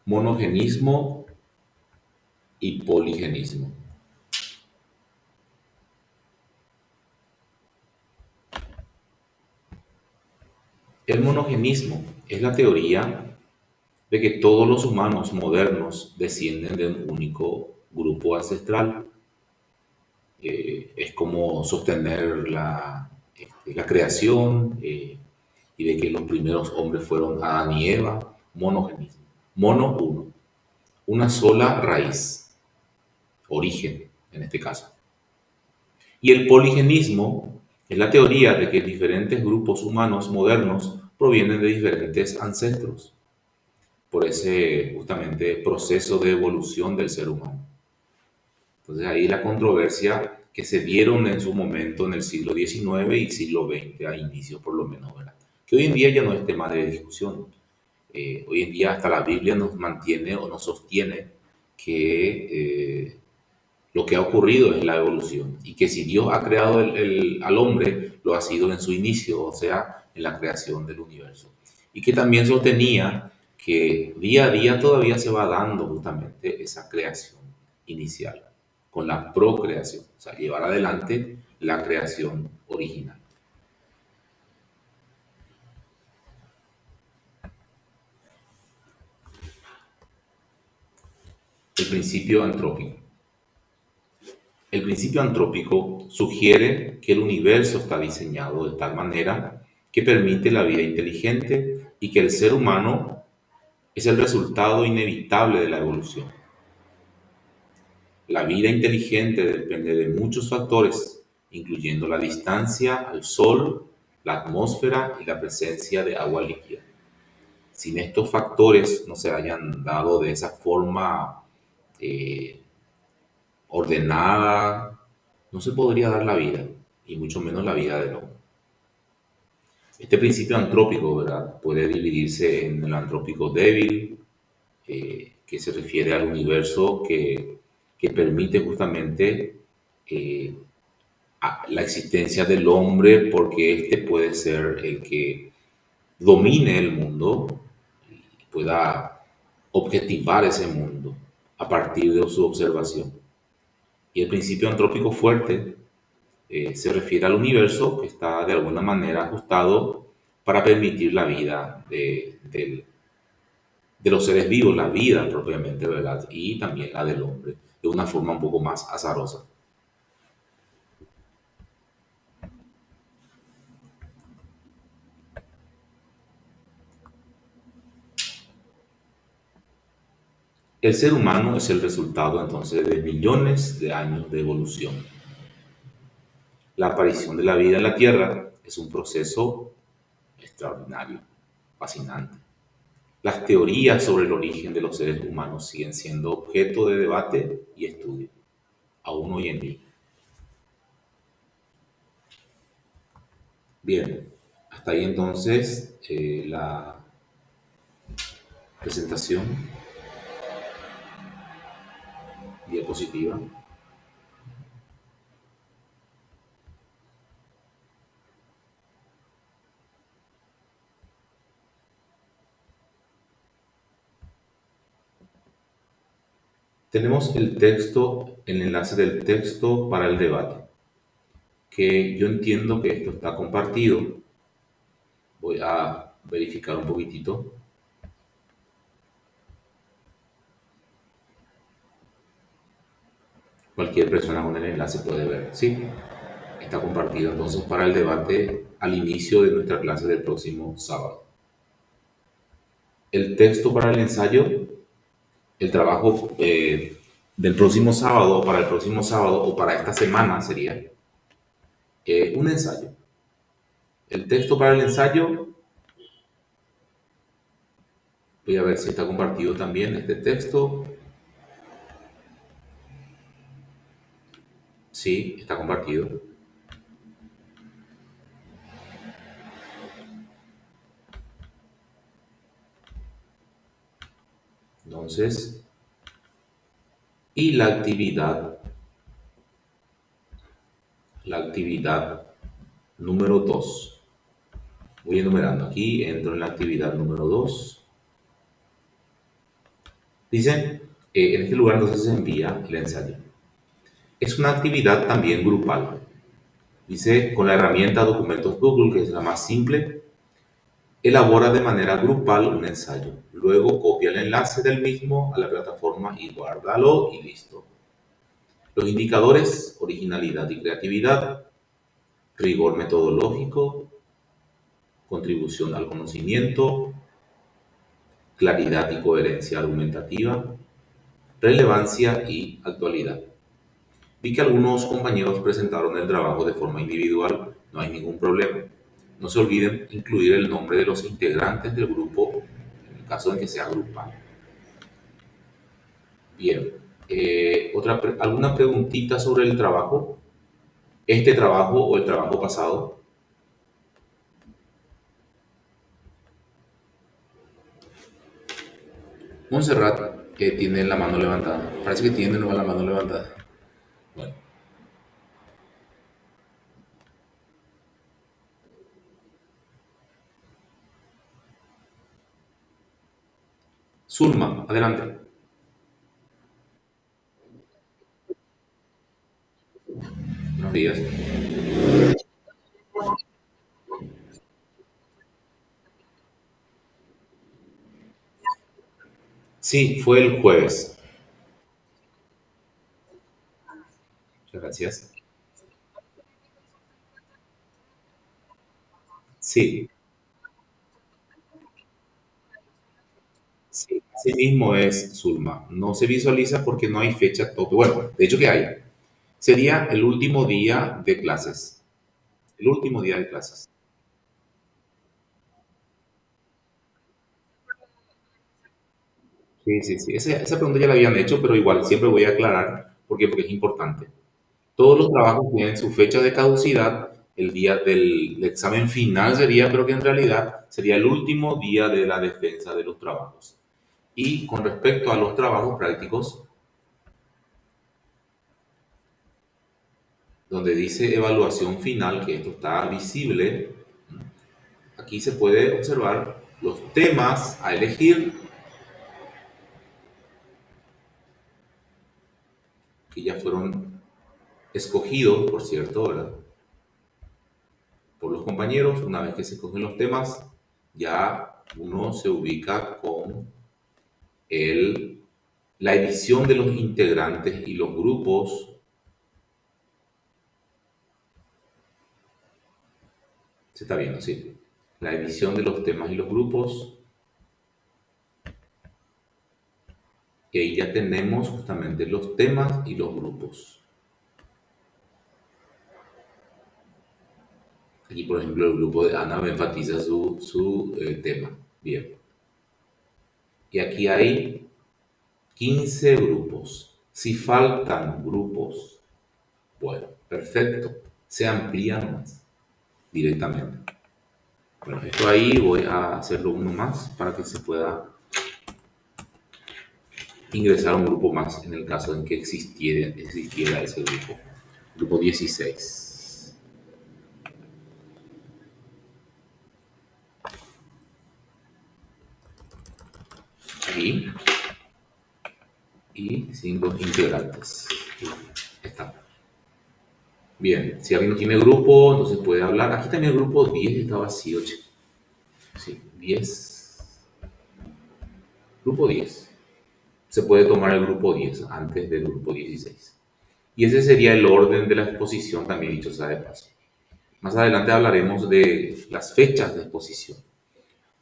Monogenismo y poligenismo. El monogenismo es la teoría de que todos los humanos modernos descienden de un único grupo ancestral. Es como sostener la creación, y de que los primeros hombres fueron Adán y Eva. Monogenismo. Mono, uno. Una sola raíz, origen en este caso. Y el poligenismo es la teoría de que diferentes grupos humanos modernos provienen de diferentes ancestros, por ese justamente proceso de evolución del ser humano. Entonces ahí la controversia que se dieron en su momento en el siglo XIX y siglo XX, a inicios por lo menos, ¿verdad? Que hoy en día ya no es tema de discusión. Hoy en día hasta la Biblia nos mantiene o nos sostiene que lo que ha ocurrido es la evolución y que si Dios ha creado al hombre, lo ha sido en su inicio, o sea, en la creación del universo. Y que también sostenía que día a día todavía se va dando justamente esa creación inicial, con la procreación, o sea, llevar adelante la creación original. El principio antrópico. El principio antrópico sugiere que el universo está diseñado de tal manera que permite la vida inteligente y que el ser humano es el resultado inevitable de la evolución. La vida inteligente depende de muchos factores, incluyendo la distancia al Sol, la atmósfera y la presencia de agua líquida. Sin estos factores no se hayan dado de esa forma eh, ordenada, no se podría dar la vida, y mucho menos la vida del hombre. Este principio antrópico, ¿verdad?, puede dividirse en el antrópico débil, que se refiere al universo que permite justamente eh, la existencia del hombre, porque éste puede ser el que domine el mundo y pueda objetivar ese mundo a partir de su observación. Y el principio antrópico fuerte se refiere al universo que está de alguna manera ajustado para permitir la vida de los seres vivos, la vida propiamente, ¿verdad? Y también la del hombre, de una forma un poco más azarosa. El ser humano es el resultado entonces de millones de años de evolución. La aparición de la vida en la Tierra es un proceso extraordinario, fascinante. Las teorías sobre el origen de los seres humanos siguen siendo objeto de debate y estudio, aún hoy en día. Bien, hasta ahí entonces la presentación, diapositiva. Tenemos el texto, el enlace del texto para el debate, que yo entiendo que esto está compartido. Voy a verificar un poquitito. Cualquier persona con el enlace puede ver. Sí, está compartido entonces para el debate al inicio de nuestra clase del próximo sábado. El texto para el ensayo, el trabajo del próximo sábado, para el próximo sábado o para esta semana sería un ensayo. El texto para el ensayo, voy a ver si está compartido también este texto. Sí, está compartido. Entonces, y la actividad número 2. Voy enumerando aquí, entro en la actividad número 2. Dice, en este lugar entonces se envía el ensayo. Es una actividad también grupal. Dice, con la herramienta Documentos Google, que es la más simple, elabora de manera grupal un ensayo. Luego copia el enlace del mismo a la plataforma y guárdalo y listo. Los indicadores, originalidad y creatividad, rigor metodológico, contribución al conocimiento, claridad y coherencia argumentativa, relevancia y actualidad. Vi que algunos compañeros presentaron el trabajo de forma individual, no hay ningún problema. No se olviden incluir el nombre de los integrantes del grupo en el caso de que sea grupal. Bien, ¿alguna preguntita sobre el trabajo? ¿Este trabajo o el trabajo pasado? Montserrat, que tiene la mano levantada. Parece que tiene de nuevo la mano levantada. Bueno, Zulma, adelante. Buenos días. Sí, fue el jueves. Muchas gracias. Sí, sí, así mismo es Zulma. No se visualiza porque no hay fecha tope. Bueno, de hecho que hay. Sería el último día de clases. El último día de clases. Sí, sí, sí. Esa pregunta ya la habían hecho, pero igual siempre voy a aclarar porque es importante. Todos los trabajos tienen su fecha de caducidad. El día del examen final sería, pero que en realidad sería el último día de la defensa de los trabajos. Y con respecto a los trabajos prácticos, donde dice evaluación final, que esto está visible, aquí se puede observar los temas a elegir, que ya fueron escogidos, por cierto, ¿verdad? Por los compañeros. Una vez que se escogen los temas, ya uno se ubica con el, la edición de los integrantes y los grupos. Se está viendo, sí. La edición de los temas y los grupos. Y ahí ya tenemos justamente los temas y los grupos. Aquí, por ejemplo, el grupo de Ana enfatiza su tema. Bien. Y aquí hay 15 grupos. Si faltan grupos, bueno, perfecto. Se amplían más directamente. Bueno, esto ahí voy a hacerlo uno más para que se pueda ingresar a un grupo más en el caso en que existiera ese grupo. Grupo 16. Ahí. Y 5 integrantes. Está. Bien, si alguien no tiene grupo, entonces puede hablar. Aquí también el grupo 10 está vacío, che. Sí, 10. Grupo 10. Se puede tomar el grupo 10 antes del grupo 16. Y ese sería el orden de la exposición, también dicho sea de paso. Más adelante hablaremos de las fechas de exposición,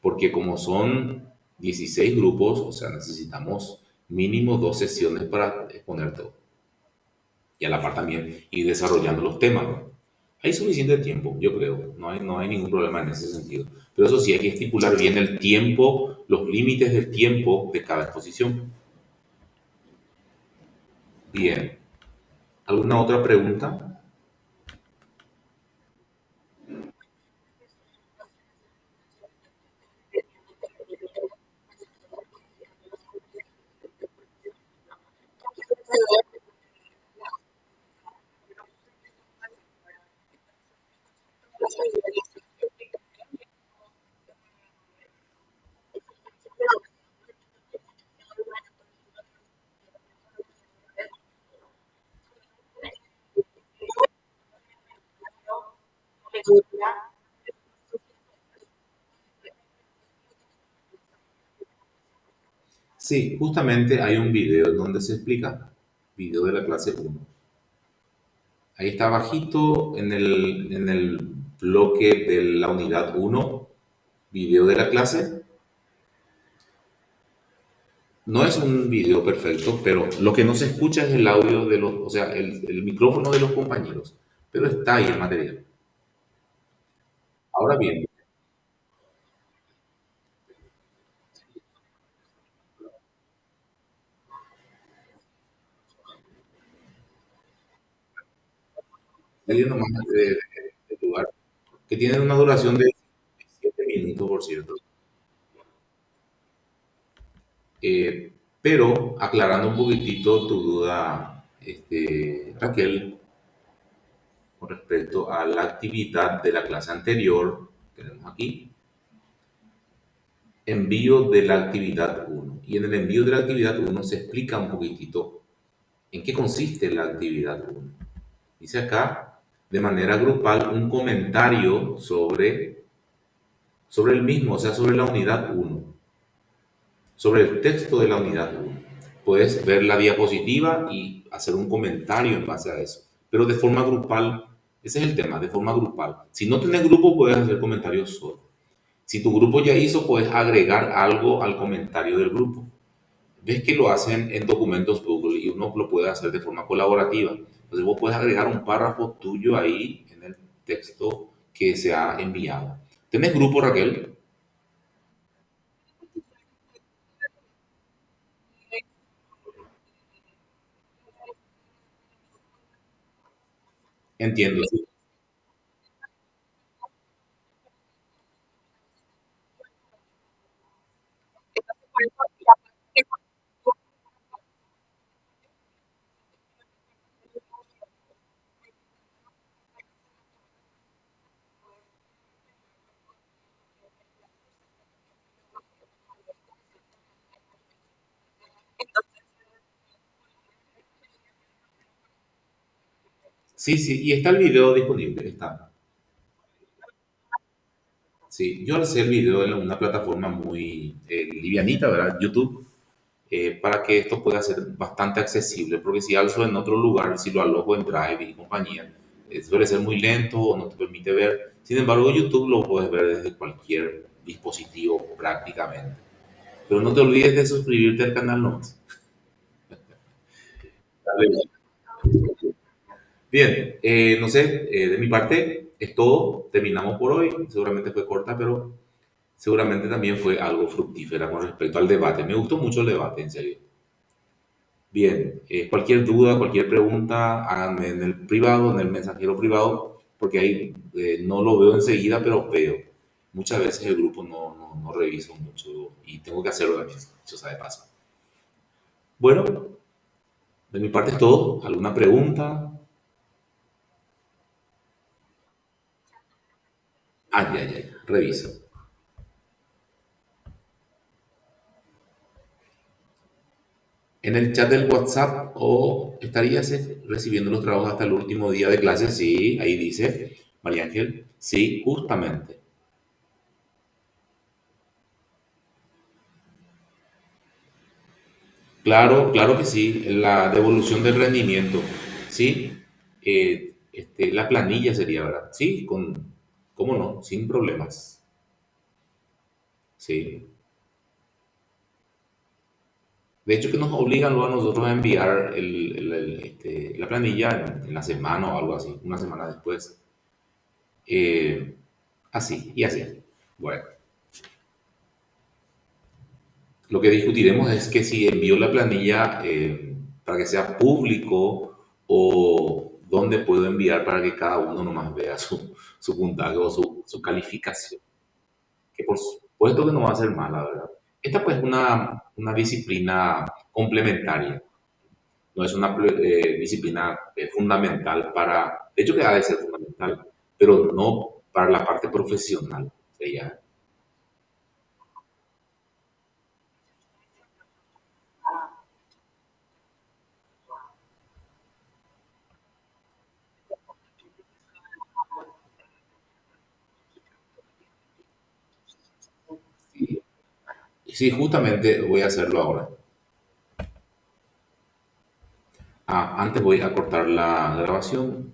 porque como son 16 grupos, o sea, necesitamos mínimo 2 sesiones para exponer todo. Y a la par también ir desarrollando los temas, ¿no? Hay suficiente tiempo, yo creo, no hay ningún problema en ese sentido. Pero eso sí, hay que estipular bien el tiempo, los límites del tiempo de cada exposición. Bien, ¿alguna otra pregunta? Sí, justamente hay un video donde se explica, video de la clase 1. Ahí está bajito en el bloque de la unidad 1, video de la clase. No es un video perfecto, pero lo que no se escucha es el audio de los, o sea, el micrófono de los compañeros, pero está ahí el material. Ahora bien, saliendo más del lugar, que tienen una duración de 7 minutos, por cierto. Pero aclarando un poquitito tu duda, Raquel, con respecto a la actividad de la clase anterior, tenemos aquí envío de la actividad 1. Y en el envío de la actividad 1 se explica un poquitito en qué consiste la actividad 1. Dice acá, de manera grupal, un comentario sobre el mismo, o sea, sobre la unidad 1, sobre el texto de la unidad 1. Puedes ver la diapositiva y hacer un comentario en base a eso, pero de forma grupal. Ese es el tema, de forma grupal. Si no tienes grupo, puedes hacer comentarios solo. Si tu grupo ya hizo, puedes agregar algo al comentario del grupo. Ves que lo hacen en documentos Google y uno lo puede hacer de forma colaborativa. Entonces vos puedes agregar un párrafo tuyo ahí en el texto que se ha enviado. ¿Tenés grupo, Raquel? Entiendo, sí. Sí, sí, y está el video disponible, está. Sí, yo alcé el video en una plataforma muy livianita, ¿verdad? YouTube, para que esto pueda ser bastante accesible, porque si alzo en otro lugar, si lo alojo en Drive y compañía, suele ser muy lento o no te permite ver. Sin embargo, YouTube lo puedes ver desde cualquier dispositivo prácticamente. Pero no te olvides de suscribirte al canal nomás. Bien, no sé, de mi parte es todo. Terminamos por hoy. Seguramente fue corta, pero seguramente también fue algo fructífera con respecto al debate. Me gustó mucho el debate, en serio. Bien, cualquier duda, cualquier pregunta, háganme en el privado, en el mensajero privado, porque ahí no lo veo enseguida, pero veo. Muchas veces el grupo no reviso mucho y tengo que hacerlo también, dicho sea de paso. Bueno, de mi parte es todo. ¿Alguna pregunta? Ay, ay, ay, reviso. En el chat del WhatsApp o estarías recibiendo los trabajos hasta el último día de clase. Sí, ahí dice María Ángel. Sí, justamente. Claro, claro que sí. La devolución del rendimiento. Sí, la planilla sería, ¿verdad? Sí, ¿cómo no? Sin problemas. Sí. De hecho, que nos obligan luego a nosotros a enviar la planilla en la semana o algo así, una semana después. Eh, Así y así. Bueno. Lo que discutiremos es que si envío la planilla para que sea público o dónde puedo enviar para que cada uno nomás vea su puntaje o su calificación. Que por supuesto que no va a ser mala, ¿verdad? Esta pues es una disciplina complementaria, no es una disciplina fundamental para, de hecho que ha de ser fundamental, pero no para la parte profesional. O sea, ya. Sí, sí, justamente voy a hacerlo ahora. Antes voy a cortar la grabación